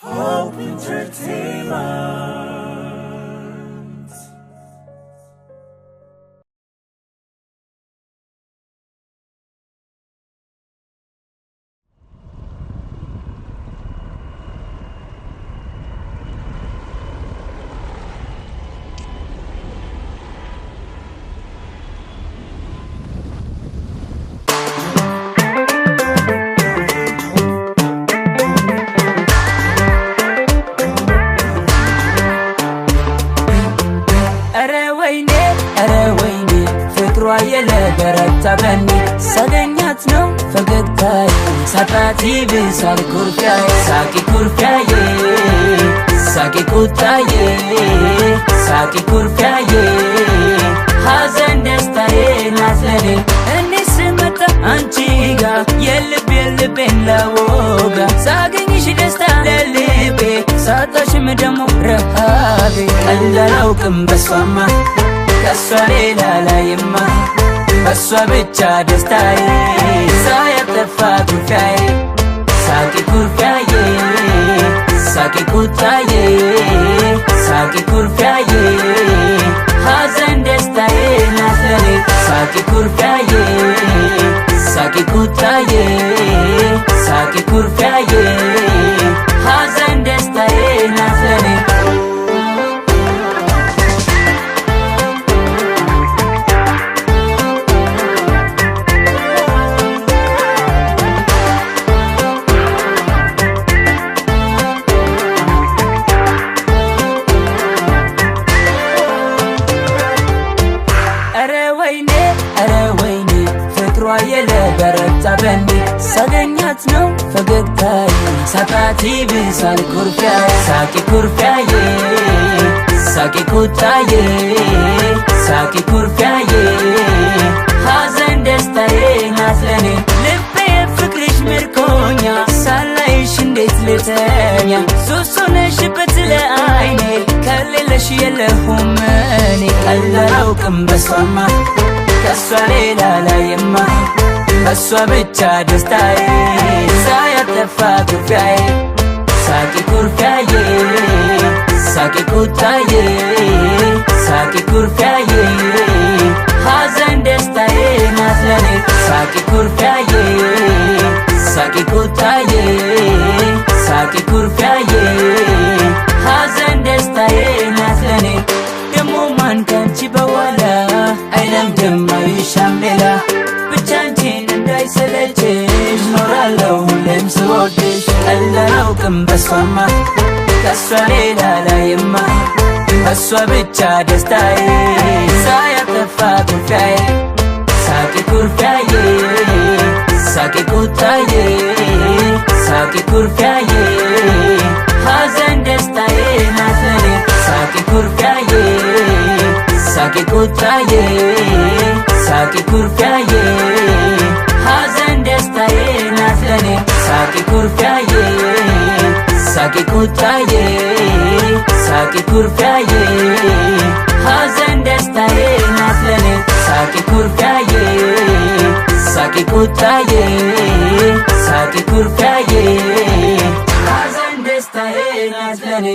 Hope Entertainment. የለበረታ በኔ ሳገኛት ነው ፈገግታዬ ሳጣት ይብሳል ኩርፊያዬ ሳቂ ኩርፊያዬ ሳቂ ቁጣዬ ሳቂ ኩርፊያዬ ሐዘን ደስታዬ ናት ለኔ እኔ ስመጣ አንቺ ጋ የልቤን ለወጋ ሳገኝሽ ደስታ ለልቤ ሳጣሽም ደሞ ረሃቤ ቀልድ አላውቅም በሷማ ከሷ ሌላ ላይማ በሷ ብቻ ደስታዬ ሳያጠፋ ኩርፊያዬ ሳቂ ኩርፊያዬ ሳቂ ቁጣዬ ሳቂ ኩርፊያዬ ሐዘን ደስታዬ ናት ለኔ ሳቂ ኩርፊያዬ ሳቂ ቁጣዬ ሳቂ ኩርፊያዬ ሐዘን ደስታዬ ናት ለኔ የለበረታ በኔ ሳገኛት ነው ፈገግታዬ ሳጣት ይብሳል ኩርፊያዬ ሳቂ ኩርፊያዬ ሳቂ ቁጣዬ ሳቂ ኩርፊያዬ ሐዘን ደስታዬ ናት ለኔ ልቤ ፍቅርሽ ምርኮኛ ሳላይሽ እንዴት ልተኛ ሱስ ሆነሽበት ለዓይኔ ከሌለሽ የለሁም እኔ ቀልድ አላውቅም በሷማ ከሷ ሌላ ላይማ በሷ ብቻ ደስታዬ ሳያጠፋ ኩርፊያዬ ሳቂ ኩርፊያዬ ሳቂ ቁጣዬ ሳቂ ኩርፊያዬ ሐዘን ደስታዬ ናት ለኔ ሳቂ ኩርፊያዬ ሳቂ ቁጣዬ ሳቂ ኩርፊያዬ ሐዘን ደስታዬ ናት ለኔ ደሞ ማን ካንቺ በኋላ አይለምድም አይሻም ሌላ ብቻ አንቺን እንዳይሰለችሽ ኖራለሁ ሁሌም ስወድሽ ቀልድ አላውቅም በሷማ ከሷ ሌላ ላይማ በሷ ብቻ ደስታዬ ሳያጠፋ ኩርፊያዬ ሳቂ ኩርፊያዬ ሳቂ ቁጣዬ ሳቂ ኩርፊያዬ ሐዘን ደስታዬ ናት ለኔ ሳቂ ኩርፊያዬ ሳቂ ቁጣዬ ሳቂ ኩርፊያዬ ሐዘን ደስታዬ ናት ለኔ ሳቂ ኩርፊያዬ ሳቂ ቁጣዬ ሳቂ ኩርፊያዬ ሐዘን ደስታዬ ናት ለኔ ሳቂ ኩርፊያዬ ሳቂ ቁጣዬ ሳቂ ኩርፊያዬ ሐዘን ደስታዬ ናት ለኔ